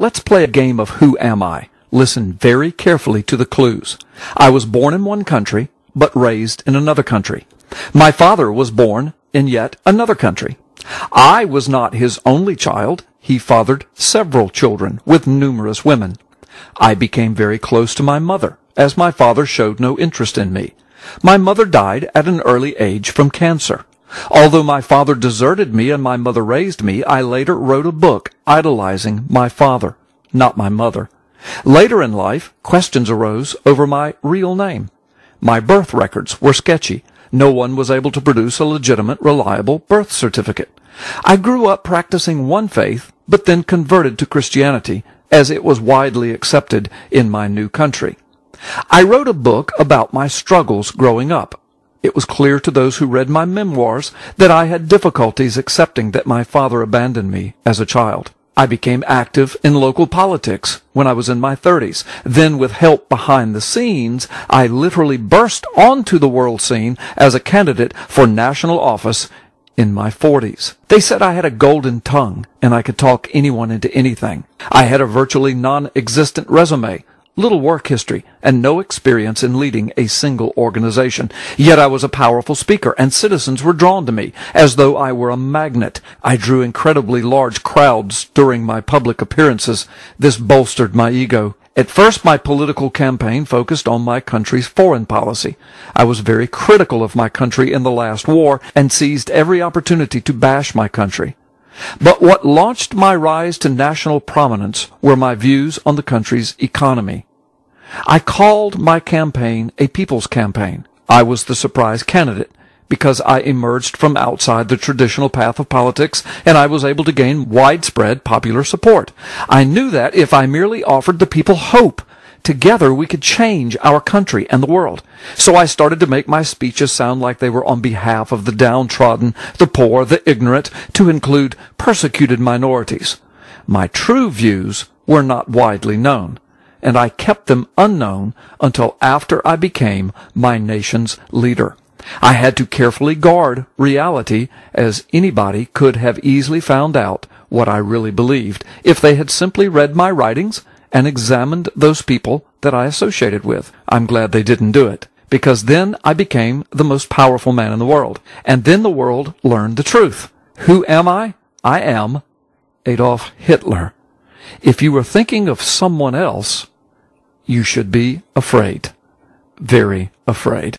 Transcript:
Let's play a game of Who Am I? Listen very carefully to the clues. I was born in one country, but raised in another country. My father was born in yet another country. I was not his only child. He fathered several children with numerous women. I became very close to my mother, as my father showed no interest in me. My mother died at an early age from cancer. Although my father deserted me and my mother raised me, I later wrote a book idolizing my father, not my mother. Later in life, questions arose over my real name. My birth records were sketchy. No one was able to produce a legitimate, reliable birth certificate. I grew up practicing one faith, but then converted to Christianity, as it was widely accepted in my new country. I wrote a book about my struggles growing up. It was clear to those who read my memoirs that I had difficulties accepting that my father abandoned me as a child. I became active in local politics when I was in my 30s. Then, with help behind the scenes, I literally burst onto the world scene as a candidate for national office in my 40s. They said I had a golden tongue and I could talk anyone into anything. I had a virtually non-existent resume, little work history, and no experience in leading a single organization. Yet I was a powerful speaker, and citizens were drawn to me, as though I were a magnet. I drew incredibly large crowds during my public appearances. This bolstered my ego. At first, my political campaign focused on my country's foreign policy. I was very critical of my country in the last war, and seized every opportunity to bash my country. But what launched my rise to national prominence were my views on the country's economy. I called my campaign a people's campaign. I was the surprise candidate because I emerged from outside the traditional path of politics, and I was able to gain widespread popular support. I knew that if I merely offered the people hope, together we could change our country and the world. So I started to make my speeches sound like they were on behalf of the downtrodden, the poor, the ignorant, to include persecuted minorities. My true views were not widely known, and I kept them unknown until after I became my nation's leader. I had to carefully guard reality, as anybody could have easily found out what I really believed if they had simply read my writings and examined those people that I associated with. I'm glad they didn't do it, because then I became the most powerful man in the world, and then the world learned the truth. Who am I? I am Adolf Hitler. If you were thinking of someone else, you should be afraid, very afraid.